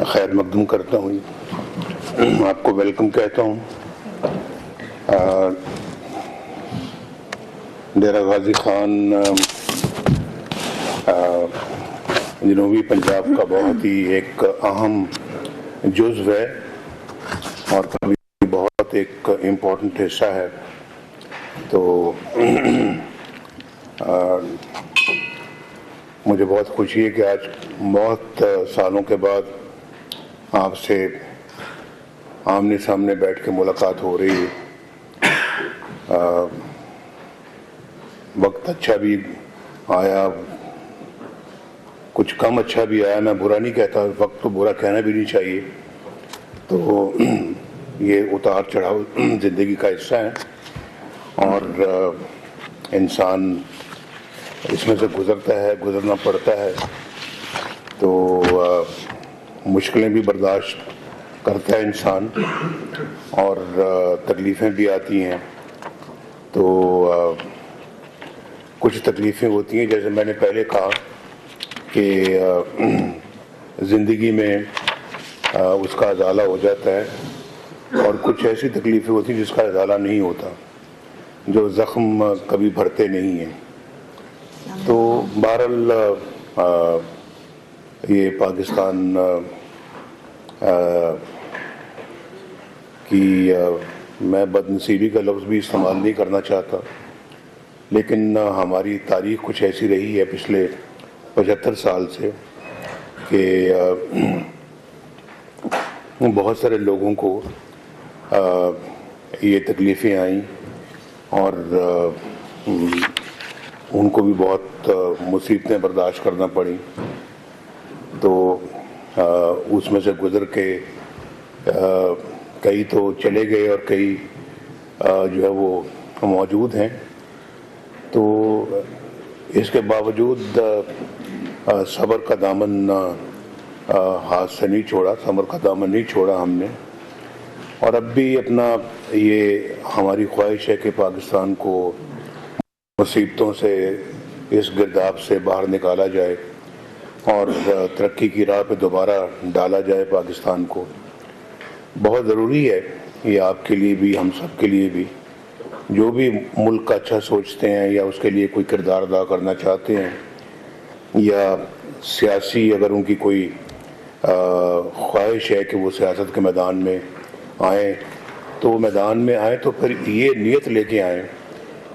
خیر مقدم کرتا ہوں، آپ کو ویلکم کہتا ہوں ڈیرہ غازی خان جنوبی پنجاب کا بہت ہی ایک اہم جزو ہے اور کبھی بہت ایک امپورٹنٹ حصہ ہے. تو مجھے بہت خوشی ہے کہ آج بہت سالوں کے بعد آپ سے آمنے سامنے بیٹھ کے ملاقات ہو رہی ہے. وقت اچھا بھی آیا، کچھ کم اچھا بھی آیا. میں برا نہیں کہتا، وقت تو برا کہنا بھی نہیں چاہیے. تو یہ اتار چڑھاؤ زندگی کا حصہ ہے اور انسان اس میں سے گزرتا ہے، گزرنا پڑتا ہے. تو مشکلیں بھی برداشت کرتا ہے انسان اور تکلیفیں بھی آتی ہیں. تو کچھ تکلیفیں ہوتی ہیں، جیسے میں نے پہلے کہا کہ زندگی میں اس کا ازالہ ہو جاتا ہے، اور کچھ ایسی تکلیفیں ہوتی ہیں جس کا ازالہ نہیں ہوتا، جو زخم کبھی بھرتے نہیں ہیں. تو بہرحال یہ پاکستان کی میں بد نصیبی کا لفظ بھی استعمال نہیں کرنا چاہتا، لیکن ہماری تاریخ کچھ ایسی رہی ہے پچھلے 75 سال سے کہ بہت سارے لوگوں کو یہ تکلیفیں آئیں اور ان کو بھی بہت مصیبتیں برداشت کرنا پڑیں. تو اس میں سے گزر کے کئی تو چلے گئے اور کئی جو ہے وہ موجود ہیں. تو اس کے باوجود صبر کا دامن ہاتھ سے نہیں چھوڑا، صبر کا دامن نہیں چھوڑا ہم نے. اور اب بھی اپنا یہ ہماری خواہش ہے کہ پاکستان کو مصیبتوں سے، اس گرداب سے باہر نکالا جائے اور ترقی کی راہ پہ دوبارہ ڈالا جائے پاکستان کو. بہت ضروری ہے یہ، آپ کے لیے بھی، ہم سب کے لیے بھی، جو بھی ملک کا اچھا سوچتے ہیں یا اس کے لیے کوئی کردار ادا کرنا چاہتے ہیں، یا سیاسی اگر ان کی کوئی خواہش ہے کہ وہ سیاست کے میدان میں آئیں، تو وہ میدان میں آئیں تو پھر یہ نیت لے کے آئیں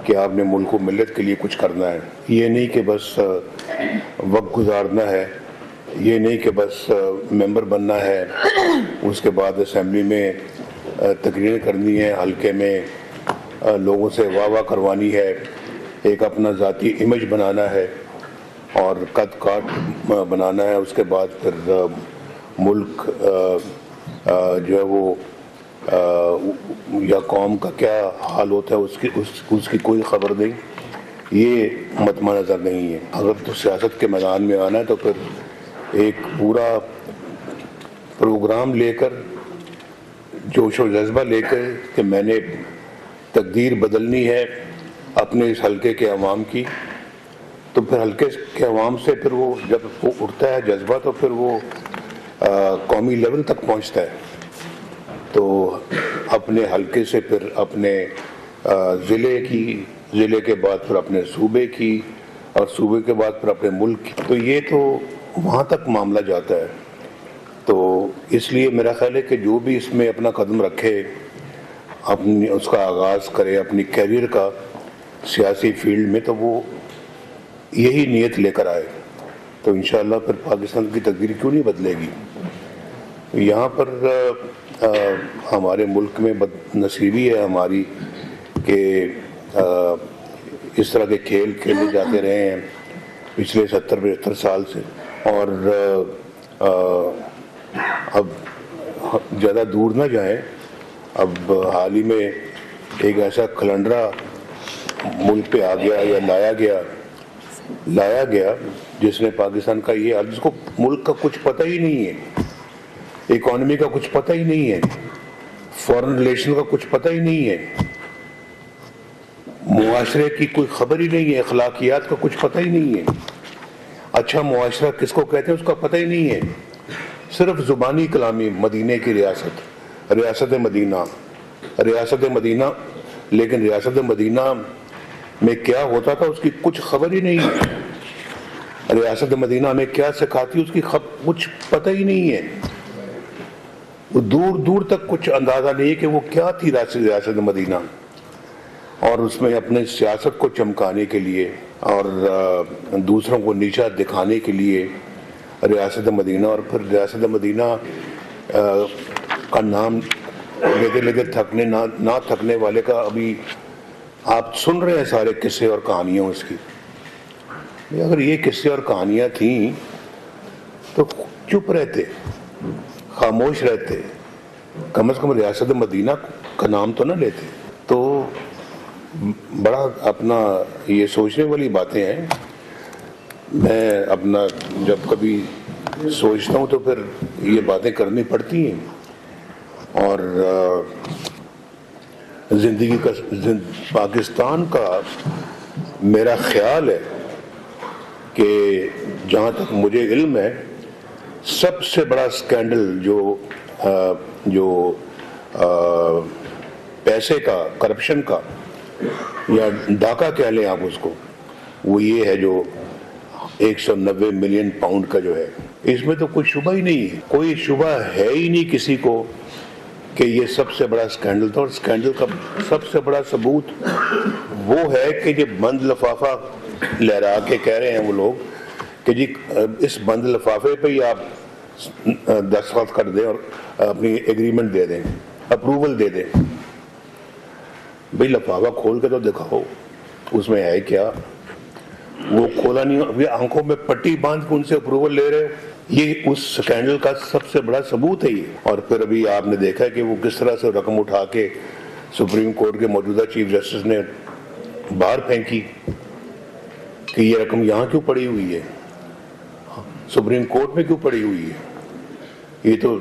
کہ آپ نے ملک و ملت کے لیے کچھ کرنا ہے. یہ نہیں کہ بس وقت گزارنا ہے، یہ نہیں کہ بس ممبر بننا ہے، اس کے بعد اسمبلی میں تقریر کرنی ہے، حلقے میں لوگوں سے واہ واہ کروانی ہے، ایک اپنا ذاتی امیج بنانا ہے اور قد کاٹ بنانا ہے. اس کے بعد پھر ملک جو ہے وہ یا قوم کا کیا حال ہوتا ہے اس کی کوئی خبر نہیں. یہ مطمع نظر نہیں ہے. اگر تو سیاست کے میدان میں آنا ہے تو پھر ایک پورا پروگرام لے کر، جوش و جذبہ لے کر کہ میں نے تقدیر بدلنی ہے اپنے اس حلقے کے عوام کی. تو پھر حلقے کے عوام سے پھر وہ جب وہ اٹھتا ہے جذبہ تو پھر وہ قومی لیول تک پہنچتا ہے. تو اپنے حلقے سے پھر اپنے ضلع کے بعد پھر اپنے صوبے کی، اور صوبے کے بعد پھر اپنے ملک کی. تو یہ تو وہاں تک معاملہ جاتا ہے. تو اس لیے میرا خیال ہے کہ جو بھی اس میں اپنا قدم رکھے، اپنی اس کا آغاز کرے اپنی کیریئر کا سیاسی فیلڈ میں، تو وہ یہی نیت لے کر آئے تو انشاءاللہ پھر پاکستان کی تقدیر کیوں نہیں بدلے گی. یہاں پر ہمارے ملک میں بد نصیبی ہے ہماری کہ اس طرح کے کھیل کھیلے جاتے رہے ہیں پچھلے 70-75 سال سے. اور اب زیادہ دور نہ جائیں، اب حال ہی میں ایک ایسا کلنڈرا ملک پہ آ گیا یا لایا گیا جس نے پاکستان کا یہ حال، جس کو ملک کا کچھ پتہ ہی نہیں ہے، اکانومی کا کچھ پتہ ہی نہیں ہے، فارن ریلیشن کا کچھ پتہ ہی نہیں ہے، معاشرے کی کوئی خبر ہی نہیں ہے، اخلاقیات کا کچھ پتہ ہی نہیں ہے، اچھا معاشرہ کس کو کہتے ہیں اس کا پتہ ہی نہیں ہے، صرف زبانی کلامی مدینے کی ریاست مدینہ، لیکن ریاست مدینہ میں کیا ہوتا تھا اس کی کچھ خبر ہی نہیں ہے، ریاست مدینہ میں کیا سکھاتی اس کی کچھ پتہ ہی نہیں ہے، دور دور تک کچھ اندازہ نہیں کہ وہ کیا تھی ریاست مدینہ، اور اس میں اپنے سیاست کو چمکانے کے لیے اور دوسروں کو نیچا دکھانے کے لیے ریاست مدینہ، اور پھر ریاست مدینہ کا نام لیتے لیتے نہ تھکنے والے کا ابھی آپ سن رہے ہیں سارے قصے اور کہانیاں اس کی۔ اگر یہ قصے اور کہانیاں تھیں تو چپ رہتے، خاموش رہتے، کم از کم ریاست مدینہ کا نام تو نہ لیتے۔ تو بڑا اپنا یہ سوچنے والی باتیں ہیں۔ میں اپنا جب کبھی سوچتا ہوں تو پھر یہ باتیں کرنی پڑتی ہیں، اور زندگی کا پاکستان کا میرا خیال ہے کہ جہاں تک مجھے علم ہے سب سے بڑا سکینڈل جو پیسے کا، کرپشن کا یا ڈاکہ کہہ لیں آپ اس کو، وہ یہ ہے جو 190 ملین پاؤنڈ کا جو ہے، اس میں تو کوئی شبہ ہی نہیں ہے، کوئی شبہ ہے ہی نہیں کسی کو کہ یہ سب سے بڑا سکینڈل تھا۔ اور سکینڈل کا سب سے بڑا ثبوت وہ ہے کہ یہ بند لفافہ لہرا کے کہہ رہے ہیں وہ لوگ کہ جی اس بند لفافے پہ ہی آپ دستخط کر دیں اور اپنی ایگریمنٹ دے دیں، اپروول دے دیں۔ بھئی لفافہ کھول کے تو دکھاؤ اس میں ہے کیا، وہ کھولا نہیں، ابھی آنکھوں میں پٹی باندھ کے ان سے اپروول لے رہے ہو، یہ اس سکینڈل کا سب سے بڑا ثبوت ہے یہ۔ اور پھر ابھی آپ نے دیکھا کہ وہ کس طرح سے رقم اٹھا کے سپریم کورٹ کے موجودہ چیف جسٹس نے باہر پھینکی کہ یہ رقم یہاں کیوں پڑی ہوئی ہے، سپریم کورٹ میں کیوں پڑی ہوئی ہے، یہ تو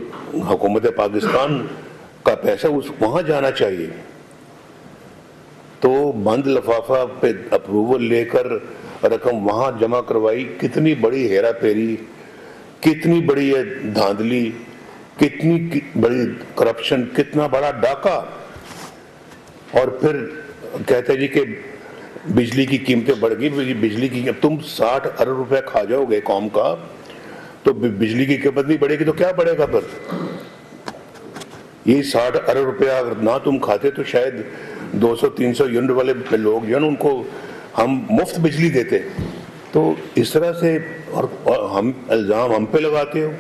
حکومت پاکستان کا پیسہ وہاں جانا چاہیے۔ تو بند لفافہ پہ اپروول لے کر رقم وہاں جمع کروائی، کتنی بڑی ہیرا پھیری، کتنی بڑی ہے دھاندلی، کتنی بڑی کرپشن، کتنا بڑا ڈاکہ۔ اور پھر کہتے جی کہ بجلی کی قیمتیں بڑھ گئی، بجلی کی تم 60 ارب روپے کھا جاؤ گے قوم کا تو بجلی کی قیمت نہیں بڑھے گی تو کیا بڑھے گا پھر؟ یہ 60 ارب روپیہ اگر نہ تم کھاتے تو شاید 200-300 یونٹ والے لوگ جو ہے ان کو ہم مفت بجلی دیتے۔ تو اس طرح سے اور ہم الزام ہم پہ لگاتے ہو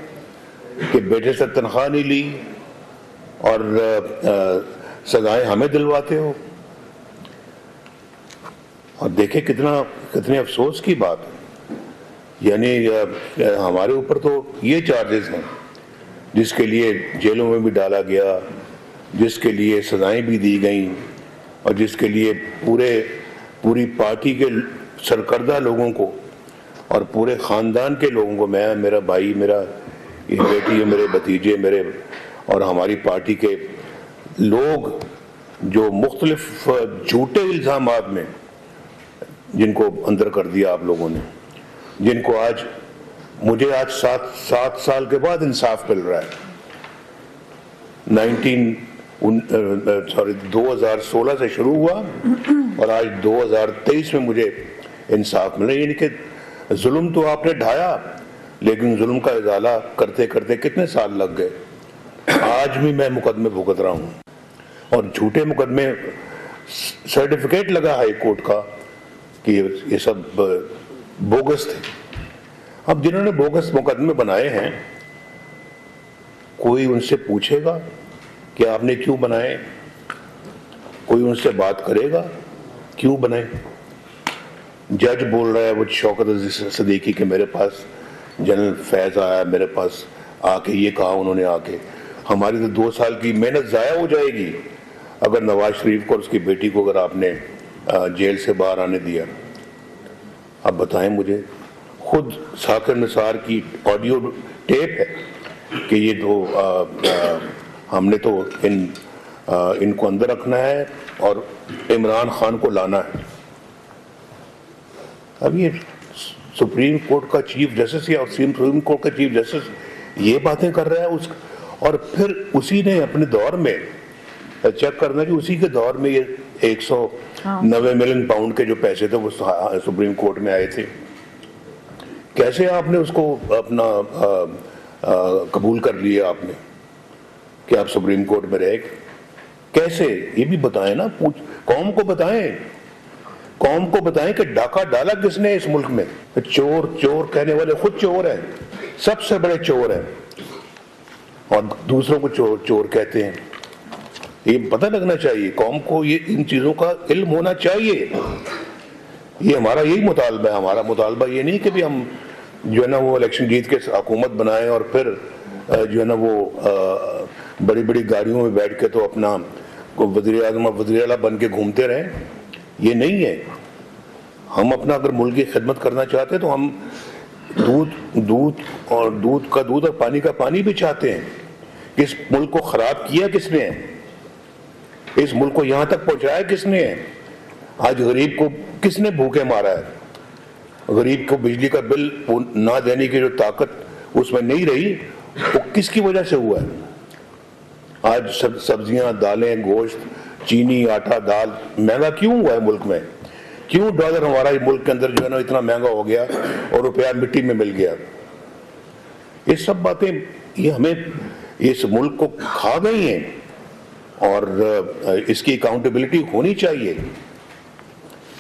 کہ بیٹے سے تنخواہ نہیں لی اور سزائیں ہمیں دلواتے ہو۔ اور دیکھیں کتنے افسوس کی بات ہے، یعنی ہمارے اوپر تو یہ چارجز ہیں جس کے لیے جیلوں میں بھی ڈالا گیا، جس کے لیے سزائیں بھی دی گئیں، اور جس کے لیے پوری پارٹی کے سرکردہ لوگوں کو اور پورے خاندان کے لوگوں کو، میں، میرا بھائی، میرا یہ بیٹی، میرے بھتیجے، میرے اور ہماری پارٹی کے لوگ جو مختلف جھوٹے الزامات میں جن کو اندر کر دیا آپ لوگوں نے، جن کو مجھے آج 7 سال کے بعد انصاف مل رہا ہے۔ 2016 سے شروع ہوا اور آج 2023 میں مجھے انصاف مل رہا ہے۔ یعنی کہ ظلم تو آپ نے ڈھایا، لیکن ظلم کا ازالہ کرتے کرتے کتنے سال لگ گئے۔ آج بھی میں مقدمے بھگت رہا ہوں، اور جھوٹے مقدمے، سرٹیفکیٹ لگا ہائی کورٹ کا کہ یہ سب بوگس تھے۔ اب جنہوں نے بوگس مقدمے بنائے ہیں، کوئی ان سے پوچھے گا کہ آپ نے کیوں بنائے؟ کوئی ان سے بات کرے گا کیوں بنائے؟ جج بول رہا ہے وہ شوکت عزیز صدیقی کہ میرے پاس جنرل فیض آیا، میرے پاس آ کے یہ کہا انہوں نے، آ کے ہماری تو 2 سال کی محنت ضائع ہو جائے گی اگر نواز شریف کو اور اس کی بیٹی کو اگر آپ نے جیل سے باہر آنے دیا۔ اب بتائیں مجھے، خود ثاقب نثار کی آڈیو ٹیپ ہے کہ یہ تو ہم نے تو ان کو اندر رکھنا ہے اور عمران خان کو لانا ہے۔ اب یہ سپریم کورٹ کا چیف جسٹس یا سپریم کورٹ کا چیف جسٹس یہ باتیں کر رہا ہے اور پھر اسی نے اپنے دور میں چیک کرنا کہ اسی کے دور میں یہ 190 ملین پاؤنڈ کے جو پیسے تھے وہ سپریم کورٹ میں آئے تھے. کیسے آپ نے اس کو اپنا قبول کر لیا آپ نے کہ آپ سپریم کورٹ میں رہے؟ کیسے؟ یہ بھی بتائیں نا, قوم کو بتائیں کہ ڈاکہ ڈالا کس نے اس ملک میں. چور کہنے والے خود چور ہیں, سب سے بڑے چور ہیں, اور دوسروں کو چور کہتے ہیں. یہ پتہ لگنا چاہیے قوم کو, یہ ان چیزوں کا علم ہونا چاہیے. یہ ہمارا یہی مطالبہ ہے. ہمارا مطالبہ یہ نہیں کہ بھی ہم جو ہے نا وہ الیکشن جیت کے حکومت بنائیں اور پھر جو ہے نا وہ بڑی بڑی گاڑیوں میں بیٹھ کے تو اپنا وزیر اعظم وزیر اعلیٰ بن کے گھومتے رہیں. یہ نہیں ہے. ہم اپنا اگر ملک کی خدمت کرنا چاہتے ہیں تو ہم دودھ اور پانی کا پانی بھی چاہتے ہیں. اس ملک کو خراب کیا کس نے ہے؟ اس ملک کو یہاں تک پہنچایا کس نے ہے؟ آج غریب کو کس نے بھوکے مارا ہے؟ غریب کو بجلی کا بل نہ دینے کی جو طاقت اس میں نہیں رہی, وہ کس کی وجہ سے ہوا ہے؟ آج سبزیاں, دالیں, گوشت, چینی, آٹا, دال مہنگا کیوں ہوا ہے ملک میں؟ کیوں ڈالر ہمارا ملک کے اندر جو ہے نا اتنا مہنگا ہو گیا اور روپیہ مٹی میں مل گیا؟ یہ سب باتیں یہ ہمیں اس ملک کو کھا گئی ہیں, اور اس کی اکاؤنٹیبلٹی ہونی چاہیے,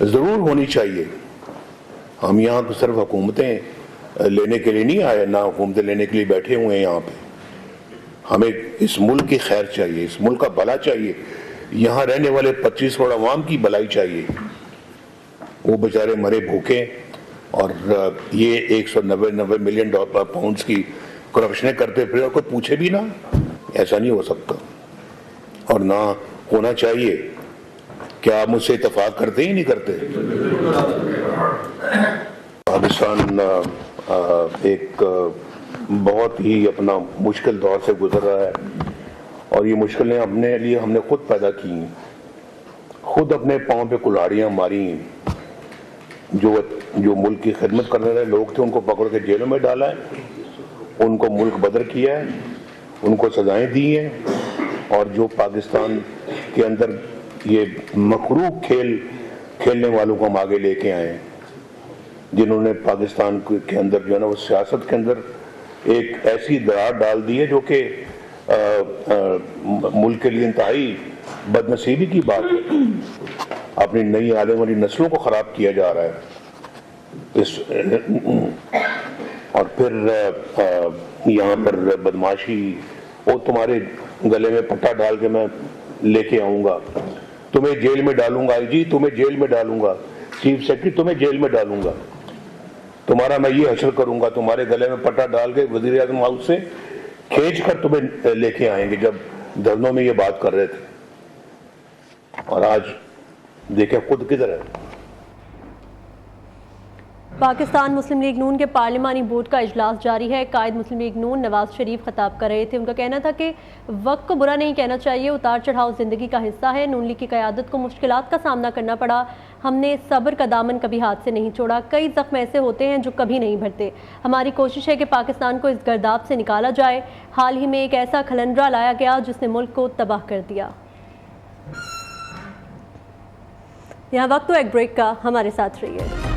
ضرور ہونی چاہیے. ہم یہاں صرف حکومتیں لینے کے لیے نہیں آئے, نہ حکومتیں لینے کے لیے بیٹھے ہوئے ہیں یہاں پہ. ہمیں اس ملک کی خیر چاہیے, اس ملک کا بھلا چاہیے, یہاں رہنے والے 25 کروڑ عوام کی بھلائی چاہیے. وہ بیچارے مرے بھوکے, اور یہ 190 ملین پاؤنڈز کی کرپشنیں کرتے پھر اور کوئی پوچھے بھی نہ. ایسا نہیں ہو سکتا اور نہ ہونا چاہیے. کیا آپ مجھ سے اتفاق کرتے ہی نہیں کرتے؟ پاکستان ایک بہت ہی اپنا مشکل دور سے گزر رہا ہے, اور یہ مشکلیں اپنے لیے ہم نے خود پیدا کی ہیں, خود اپنے پاؤں پہ کلاڑیاں ماری ہیں. جو ملک کی خدمت کرنے والے لوگ تھے ان کو پکڑ کے جیلوں میں ڈالا ہے, ان کو ملک بدر کیا ہے, ان کو سزائیں دی ہیں. اور جو پاکستان کے اندر یہ مکروہ کھیلنے والوں کو ہم آگے لے کے آئے ہیں, جنہوں نے پاکستان کے اندر جو ہے نا وہ سیاست کے اندر ایک ایسی درار ڈال دی ہے جو کہ ملک کے لیے انتہائی بدنصیبی کی بات ہے. اپنی نئی آنے والی نسلوں کو خراب کیا جا رہا ہے. اور پھر یہاں پر بدماشی, وہ تمہارے گلے میں پٹا ڈال کے میں لے کے آؤں گا, تمہیں جیل میں ڈالوں گا, جی تمہیں جیل میں ڈالوں گا, چیف سیکرٹری تمہیں جیل میں ڈالوں گا, تمہارا میں یہ حشر کروں گا, تمہارے گلے میں پٹا ڈال کے وزیر اعظم ہاؤس سے کھینچ کر تمہیں لے کے آئیں گے, جب دھرنوں میں یہ بات کر رہے تھے. اور آج دیکھیں خود کدھر ہے. پاکستان مسلم لیگ نون کے پارلیمانی بورڈ کا اجلاس جاری ہے. قائد مسلم لیگ نون نواز شریف خطاب کر رہے تھے. ان کا کہنا تھا کہ وقت کو برا نہیں کہنا چاہیے, اتار چڑھاؤ زندگی کا حصہ ہے. نون لیگ کی قیادت کو مشکلات کا سامنا کرنا پڑا, ہم نے صبر کا دامن کبھی ہاتھ سے نہیں چھوڑا. کئی زخم ایسے ہوتے ہیں جو کبھی نہیں بھرتے. ہماری کوشش ہے کہ پاکستان کو اس گرداب سے نکالا جائے. حال ہی میں ایک ایسا کھلنڈرا لایا گیا جس نے ملک کو تباہ کر دیا. یہاں وقت ہو ایک بریک کا, ہمارے ساتھ رہیے.